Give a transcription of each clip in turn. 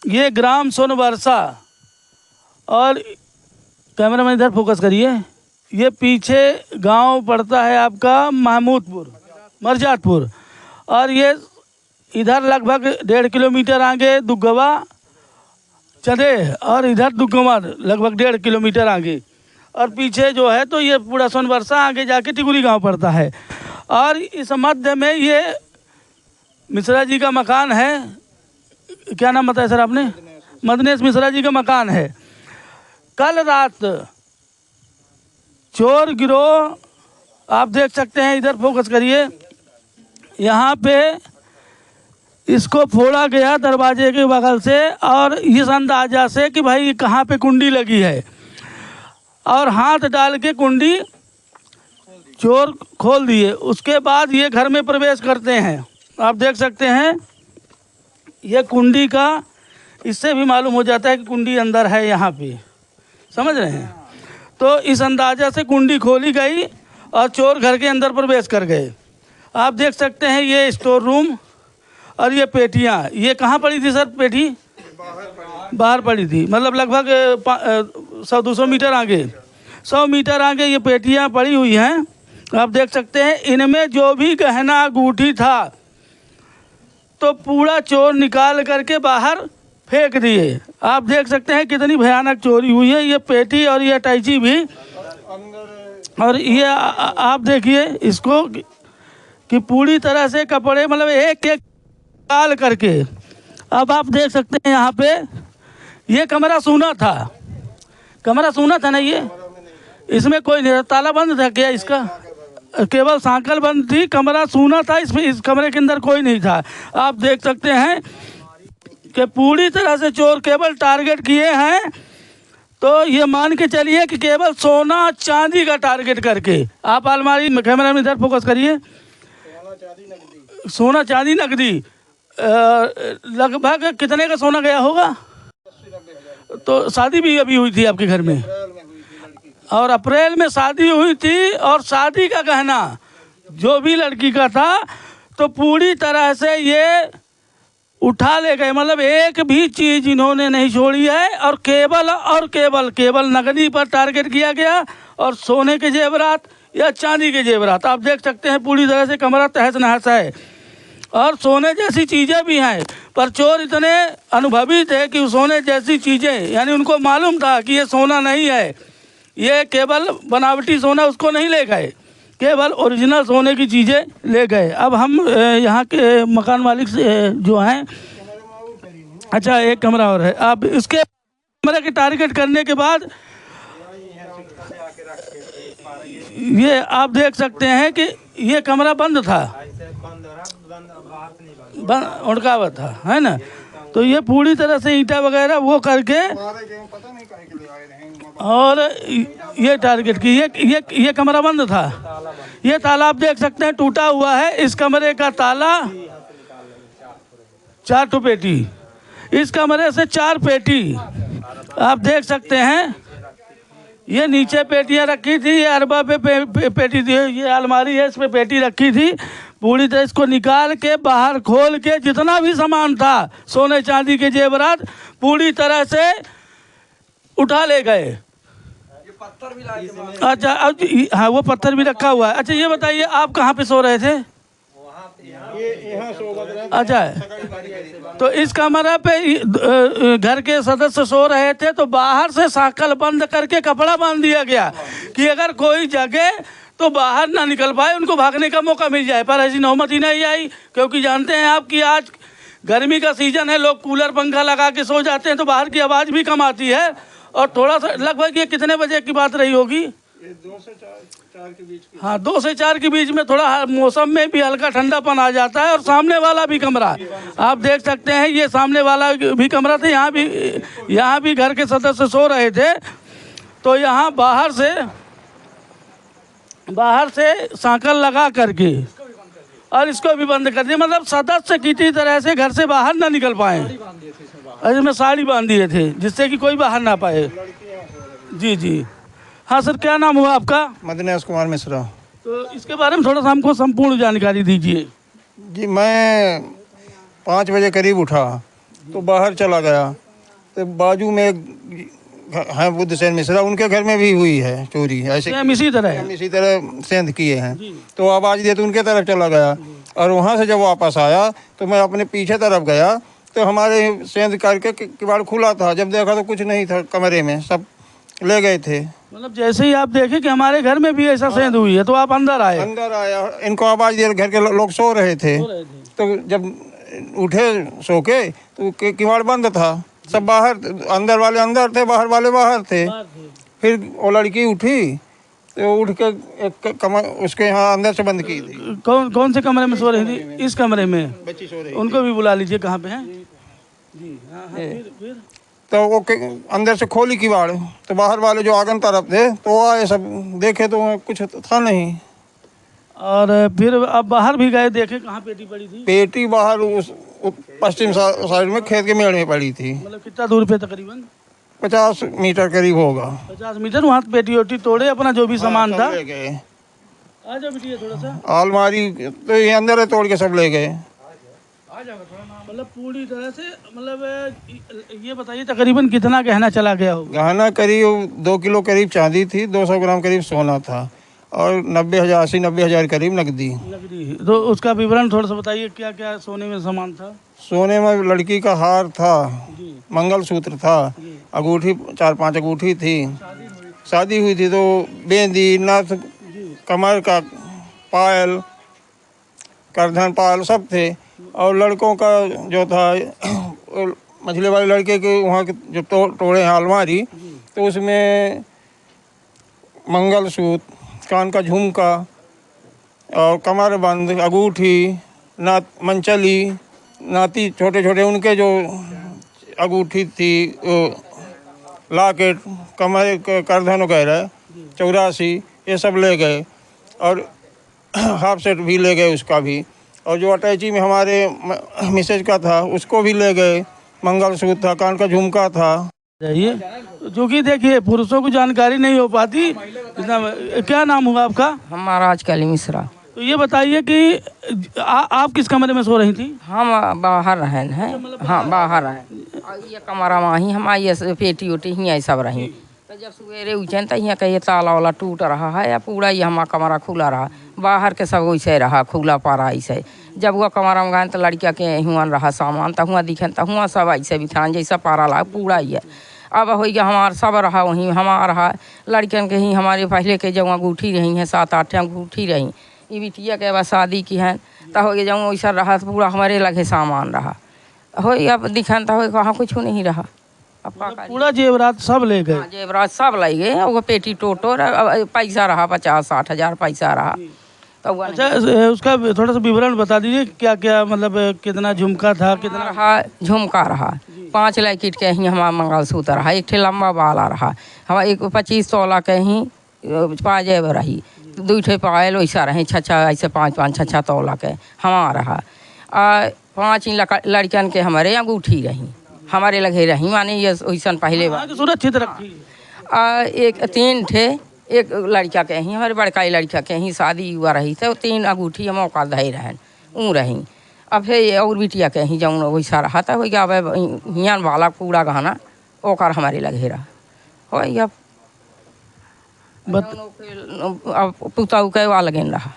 ये ग्राम सोनबरसा, और camera man इधर फोकस करिए। ये पीछे गांव पड़ता है आपका महमूदपुर, मरजाटपुर, और ये इधर लगभग 1.5 किलोमीटर आगे दुगवा चंदे, और इधर दुगवा लगभग 1.5 किलोमीटर आगे, और पीछे जो है तो ये पूरा सोनबरसा आगे जाके टिकुरी गांव पड़ता है। और इस मध्य में ये मिश्रा जी का मकान है। क्या नाम बताया सर आपने? मदनेश मिश्रा जी का मकान है। कल रात चोर गिरोह आप देख सकते हैं, इधर फोकस करिए, यहाँ पे इसको फोड़ा गया दरवाजे के बगल से, और इस अंदाजा से कि भाई कहाँ पे कुंडी लगी है, और हाथ डाल के कुंडी चोर खोल दिए। उसके बाद ये घर में प्रवेश करते हैं। आप देख सकते हैं ये कुंडी का, इससे भी मालूम हो जाता है कि कुंडी अंदर है यहाँ पे, समझ रहे हैं? तो इस अंदाजा से कुंडी खोली गई और चोर घर के अंदर प्रवेश कर गए। आप देख सकते हैं ये स्टोर रूम, और ये पेटियाँ, ये कहाँ पड़ी थी सर पेटी? बाहर पड़ी थी, मतलब लगभग 100-200 मीटर आगे, 100 मीटर आगे ये पेटियाँ पड़ी हुई हैं। आप देख सकते हैं इनमें जो भी गहना अंगूठी था तो पूरा चोर निकाल करके बाहर फेंक दिए। आप देख सकते हैं कितनी भयानक चोरी हुई है। ये पेटी और ये अटैची भी, और ये आप देखिए इसको कि पूरी तरह से कपड़े मतलब एक एक निकाल करके। अब आप देख सकते हैं यहाँ पे ये कमरा सूना था, कमरा सूना था ना, ये इसमें कोई नहीं, ताला बंद था क्या इसका? केवल सांकल बंद थी, कमरा सूना था, इसमें इस कमरे के अंदर कोई नहीं था। आप देख सकते हैं कि पूरी तरह से चोर केवल टारगेट किए हैं, तो ये मान के चलिए कि केवल सोना चांदी का टारगेट करके। आप अलमारी में कैमरा में इधर फोकस करिए, सोना चांदी नकदी लगभग कितने का सोना गया होगा? तो शादी भी अभी हुई थी आपके घर में, और अप्रैल में शादी हुई थी, और शादी का गहना जो भी लड़की का था तो पूरी तरह से ये उठा ले गए। मतलब एक भी चीज़ इन्होंने नहीं छोड़ी है, और केवल नकदी पर टारगेट किया गया, और सोने के जेवरात या चांदी के जेवरात। आप देख सकते हैं पूरी तरह से कमरा तहस नहस है, और सोने जैसी चीज़ें भी हैं, पर चोर इतने अनुभवी थे कि सोने जैसी चीज़ें, यानी उनको मालूम था कि ये सोना नहीं है, ये केवल बनावटी सोना उसको नहीं ले गए, केवल ओरिजिनल सोने की चीज़ें ले गए। अब हम यहाँ के मकान मालिक से जो हैं, अच्छा एक कमरा और है, आप इसके कमरे के टारगेट करने के बाद ये आप देख सकते हैं कि ये कमरा बंद था, उड़का हुआ था, है ना? तो ये पूरी तरह से ईंटा वगैरह वो करके, और ये टारगेट की, ये कमरा बंद था। ये ताला आप देख सकते हैं टूटा हुआ है। इस कमरे का ताला 4 ठो पेटी, इस कमरे से 4 पेटी आप देख सकते हैं। ये नीचे पेटियां रखी थी, ये अरबा पे पेटी थी, ये अलमारी है, इस पे पेटी रखी थी। पूरी तरह इसको निकाल के बाहर खोल के जितना भी सामान था, सोने चांदी के जेवरात, पूरी तरह से उठा ले गए। पत्थर भी लाए। अच्छा, अब हाँ वो पत्थर भी रखा हुआ है। अच्छा ये बताइए आप कहाँ पे सो रहे थे? अच्छा, तो इस कमरा पे घर के सदस्य सो रहे थे, तो बाहर से साकल बंद करके कपड़ा बांध दिया गया कि अगर कोई जगे तो बाहर ना निकल पाए, उनको भागने का मौका मिल जाए। पर ऐसी नौबत ही नहीं आई, क्योंकि जानते हैं आप कि आज गर्मी का सीजन है, लोग कूलर पंखा लगा के सो जाते हैं, तो बाहर की आवाज़ भी कम आती है। और थोड़ा सा लगभग ये कितने बजे की बात रही होगी? 2 से 4 के बीच की। हाँ, 2 से 4 के बीच में थोड़ा मौसम में भी हल्का ठंडापन आ जाता है। और सामने वाला भी कमरा आप देख सकते हैं, ये सामने वाला भी कमरा था, यहाँ भी घर के सदस्य सो रहे थे। तो यहाँ बाहर से सांकल लगा करके और इसको भी बंद कर दिया, मतलब सदस्य किसी तरह से घर से बाहर ना निकल पाए। इसमें साड़ी बांध दिए थे जिससे कि कोई बाहर ना पाए। जी जी हाँ सर, क्या नाम हुआ आपका? मदनेश कुमार मिश्रा। तो इसके बारे में थोड़ा सा हमको संपूर्ण जानकारी दीजिए। जी, मैं 5 बजे करीब उठा तो बाहर चला गया। तो बाजू में एक हैं बुद्ध सेन मिश्रा, उनके घर में भी हुई है चोरी। ऐसे सेम इसी तरह है। हम इसी तरह सेंध किए हैं। जी। तो आवाज़ दिए तो उनके तरफ चला गया, और वहाँ से जब वापस आया तो मैं अपने पीछे तरफ गया, तो हमारे सेंध करके किवाड़ खुला था। जब देखा तो कुछ नहीं था कमरे में, सब ले गए थे। मतलब जैसे ही आप देखे कि हमारे घर में भी ऐसा सेंध हुई है तो आप अंदर आए। अंदर आया, इनको आवाज़ दिया, घर के लोग सो रहे थे। तो जब उठे सो के तो किवाड़ बंद था, सब बाहर, अंदर वाले अंदर थे, बाहर वाले बाहर थे। फिर वो लड़की उठी तो उठ के एक कमर उसके यहाँ अंदर से बंद की थी। कौन से कमरे में सो रही थी? इस कमरे में बच्ची सो रही। उनको भी बुला लीजिए, कहाँ पे हैं जी? हाँ हाँ, फिर तो वो अंदर से खोली किवाड़, तो बाहर वाले जो आंगन तरफ थे तो आए, सब देखे तो कुछ था नहीं। और फिर अब बाहर भी गए, देखे कहाँ पेटी पड़ी थी? पेटी बाहर उस पश्चिम साइड में खेत के मेड़ में पड़ी थी। मतलब कितना दूर पे? तकरीबन 50 मीटर करीब होगा। 50 मीटर। वहाँ पेटी ओटी तोड़े, अपना जो भी सामान था ले गए। आ जाओ बिटिया थोड़ा सा। अलमारी तो ये अंदर है, तोड़ के सब ले गए। मतलब पूरी तरह से, मतलब ये बताइए तकरीबन कितना गहना चला गया होगा? गहना करीब 2 किलो करीब चांदी थी, 200 ग्राम करीब सोना था, और 80-90 हज़ार करीब नकदी। तो उसका विवरण थोड़ा सा बताइए, क्या क्या सोने में सामान था? सोने में लड़की का हार था, जी। मंगलसूत्र था, अंगूठी 4-5 अंगूठी थी, शादी हुई थी तो बेंदी, नथ, कमर का पायल, करधन पायल सब थे। और लड़कों का जो था, मछली वाले लड़के के वहाँ के जो तोड़े हैं अलमारी, तो उसमें मंगलसूत्र, कान का झुमका और कमरबंद, अंगूठी, नात, मंचली, नाती छोटे छोटे उनके जो अंगूठी थी, लॉकेट, कमर के करधन वगैरह 84, ये सब ले गए। और हाफ सेट भी ले गए उसका भी। और जो अटैची में हमारे मिसेज का था उसको भी ले गए। मंगलसूत्र था, कान का झुमका था। जाइए, क्योंकि देखिए पुरुषों को जानकारी नहीं हो पाती। क्या नाम हुआ आपका? हमारा आज कली मिश्रा। तो ये बताइए कि आप किस कमरे में सो रही थी? हम बाहर रहन हैं। हाँ, बाहर हैं। ये कमरा में ही हम आई, पेटी उटी ही सब रही। तो जब सवेरे उठन तो यहाँ कहिए ताला वाला टूट रहा है, या पूरा ही हमारा कमरा खुला रहा, बाहर के सब वैसे रहा, खुला पारा ऐसे। जब वह कमरा में गए तो लड़किया के हुआ रहा सामान, तो हुआ दिखन तो हुआ सब ऐसे भी था, जैसा पारा लगा पूरा ही है। अब हो गया हमारा सब रहा वहीं, हमारा रहा लड़कियन के ही, हमारे पहले के जो अंगूठी रही हैं 7-8 अंगूठी रही, ये बिटिया के बाद शादी की हैं, तो हो गया जब वैसा रहा तो पूरा हमारे लगे सामान रहा। हो अब दिखन तो हो कहाँ कुछ नहीं रहा। अब पूरा जेवरात सब ले गए? जेवरात सब ले गए। वो पेटी टोटो पैसा रहा 50-60 हज़ार पैसा रहा। तो अच्छा, उसका थोड़ा सा विवरण बता दीजिए, क्या क्या मतलब कितना झुमका था, कितना रहा? झुमका रहा 5 लैकिट के ही, हमारा मंगलसूत्र रहा, एक ठे लंबा वाला रहा, हमारा एक 25 तोला के ही पाजेब रही, 2 ठे पायल वैसा रहे, 6 ऐसे 5-5 6 तोला के हमारा रहा। 5 लड़कियन के हमारे अंगूठी रही, हमारे लगे रही, माने ये वैसा पहले सुरक्षित रखी। एक 3 ठे, एक लड़का के ही, हमारे बड़का लड़का के ही शादी हुआ रही थे, 3 अंगूठी मौका दे रहन ऊँ रही। अब फिर और बिटिया के ही जौन वैसा रहा था, हो गया अब हियान वाला पूरा गहना ओकर हमारे लगे रहा। हो अब पुताऊ के वाला लगे रहा।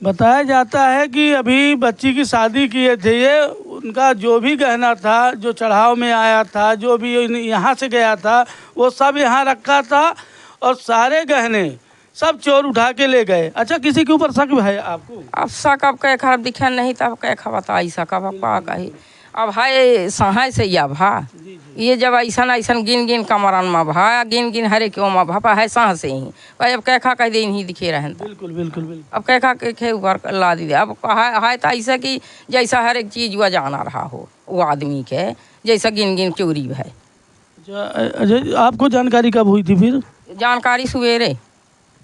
बताया जाता है कि अभी बच्ची की शादी किए थे ये, उनका जो भी गहना था, जो चढ़ाव में आया था, जो भी यहाँ से गया था, वो सब यहाँ रखा था, और सारे गहने सब चोर उठा के ले गए। अच्छा, किसी के ऊपर शक है आपको? अब शक अब कह खराब दिखे नहीं, तब कह खा बताई शक अब कही। अब है सहाय से या भा ये जब ऐसा ऐसा गिन कमरन में भा, गिन हरे क्यों में भा है सह से ही भाई। अब कैखा कह दे नहीं दिखे रहे। बिल्कुल बिल्कुल बिल्कुल। अब कैखा के ऊपर ला दी। अब है तो ऐसा कि जैसा हर एक चीज़ वह जाना रहा हो वो आदमी के, जैसा गिन चोरी है। आपको जानकारी कब हुई थी फिर? जानकारी सवेरे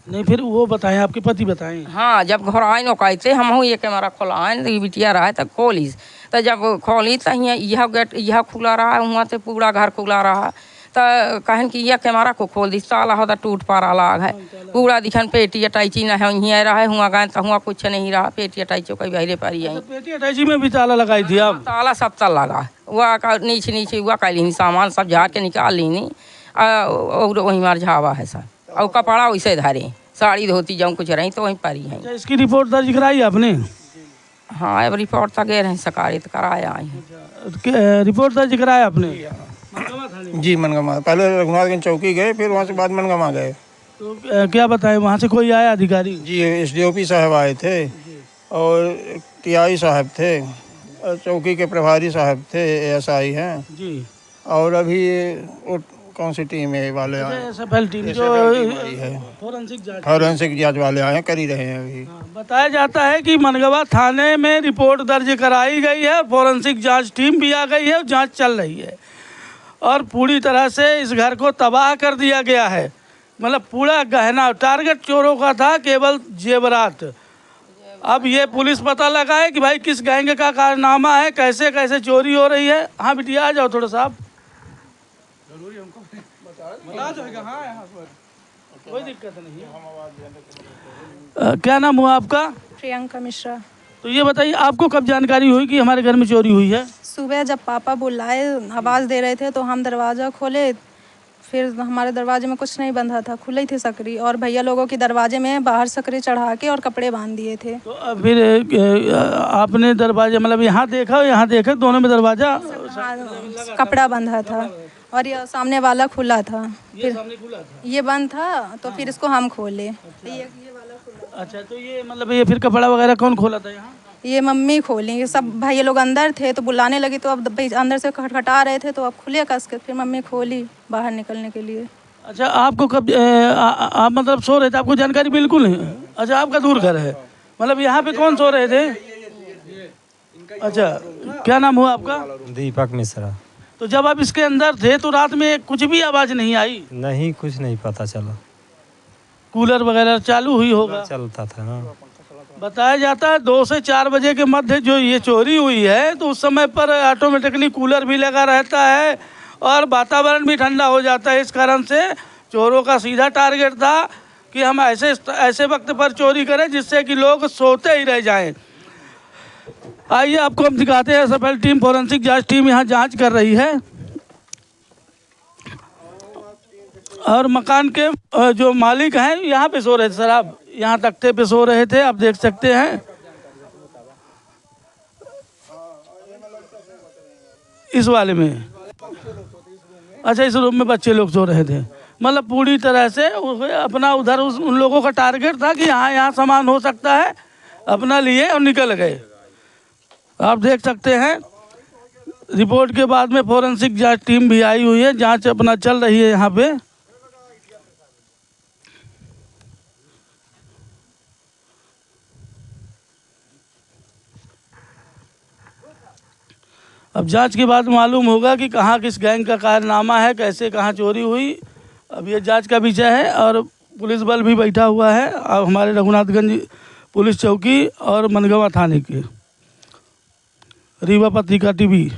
नहीं, फिर वो बताएं, आपके पति बताएं। हाँ, जब घर आए न कहते हम ये कैमरा खोलाएं तो बिटिया रहा तो खोलिस, तो जब खोली तो यह गेट यह खुला रहा, वहाँ से पूरा घर खुला रहा। तो कहन कि यह कैमरा को खोल दी, ताला होता टूट पारा लाग है पूरा दिखन, पेटी अटैची न है, वहीं रहा है, हुआ गए तो हुआ कुछ नहीं रहा, पेटी अटैची कहीं बहरे पारी आई। पेटी अटैची में भी ताला लगाई थी आप? ताला सब तल लगा वह का नीचे नीचे हुआ कैली सामान सब झाड़ के निकाल ली और वहीं मार झावा है सर और कपड़ा वैसे धरे साड़ी धोती जाऊँ कुछ रही तो वहीं पर ही है। अच्छा, इसकी रिपोर्ट दर्ज कराई आपने? हाँ, अब रिपोर्ट तक गए रहे सकारी तो कराया आई रिपोर्ट दर्ज कराया आपने? जी मनगामा, पहले रघुनाथगंज चौकी गए, फिर वहाँ से बाद मनगामा गए। तो क्या बताएं, वहाँ से कोई आया अधिकारी? जी SDOP साहब आए थे और TI साहब थे और चौकी के प्रभारी साहब थे, ASI हैं जी। और अभी वो कौन सी टीम है वाले आए? SFL टीम जो है, फॉरेंसिक जांच वाले आए हैं, कर ही रहे हैं अभी। बताया जाता है कि मनगवा थाने में रिपोर्ट दर्ज कराई गई है, फॉरेंसिक जांच टीम भी आ गई है और जांच चल रही है और पूरी तरह से इस घर को तबाह कर दिया गया है। मतलब पूरा गहना, टारगेट चोरों का था केवल जेवरात। अब ये पुलिस पता लगा है कि भाई किस गैंग का कारनामा है, कैसे कैसे चोरी हो रही है। हाँ बिटिया आ जाओ थोड़ा सा, कोई दिक्कत नहीं है। क्या नाम हुआ आपका? प्रियंका मिश्रा। तो ये बताइए आपको कब जानकारी हुई कि हमारे घर में चोरी हुई है? सुबह जब पापा बुलाए, आवाज़ दे रहे थे तो हम दरवाज़ा खोले, फिर हमारे दरवाजे में कुछ नहीं बंधा था, खुली थी सकरी और भैया लोगों की दरवाजे में बाहर सकरी चढ़ा के और कपड़े बांध दिए थे। तो फिर आपने दरवाजा मतलब यहाँ देखा दोनों में दरवाजा कपड़ा बंधा था और ये सामने वाला खुला था, फिर ये बंद था तो फिर इसको हम खोले। ये वाला खुला। अच्छा, तो ये मतलब ये फिर कपड़ा वगैरह कौन खोला था यहाँ? ये मम्मी खोली, सब भाई लोग अंदर थे तो बुलाने लगी तो अब भाई अंदर से खटखटा रहे थे तो अब खुले कस के, फिर मम्मी खोली बाहर निकलने के लिए। अच्छा, आपको कब आप मतलब सो रहे थे, आपको जानकारी बिल्कुल नहीं? अच्छा, आपका दूर घर है, मतलब यहाँ पे कौन सो रहे थे? अच्छा, क्या नाम हुआ आपका? दीपक मिश्रा। तो जब आप इसके अंदर थे तो रात में कुछ भी आवाज़ नहीं आई? नहीं, कुछ नहीं पता चला। कूलर वगैरह चालू हुई होगा? चलता था ना। बताया जाता है 2 से 4 बजे के मध्य जो ये चोरी हुई है तो उस समय पर ऑटोमेटिकली कूलर भी लगा रहता है और वातावरण भी ठंडा हो जाता है। इस कारण से चोरों का सीधा टारगेट था कि हम ऐसे वक्त पर चोरी करें जिससे कि लोग सोते ही रह जाएं। आइए आपको हम दिखाते हैं। SFL टीम, फॉरेंसिक जांच टीम यहाँ जांच कर रही है और मकान के जो मालिक हैं यहाँ पे सो रहे थे। सर आप यहाँ तख्ते पे सो रहे थे, आप देख सकते हैं इस वाले में। अच्छा, इस रूम में बच्चे लोग सो रहे थे। मतलब पूरी तरह से अपना उधर उन लोगों का टारगेट था कि यहाँ सामान हो सकता है, अपना लिए और निकल गए। आप देख सकते हैं रिपोर्ट के बाद में फॉरेंसिक जांच टीम भी आई हुई है, जांच अपना चल रही है यहाँ पे। अब जांच के बाद मालूम होगा कि कहाँ किस गैंग का कारनामा है, कैसे कहाँ चोरी हुई। अब ये जांच का विषय है और पुलिस बल भी बैठा हुआ है और हमारे रघुनाथगंज पुलिस चौकी और मनगवा थाने के। रीवा पत्रिका TV।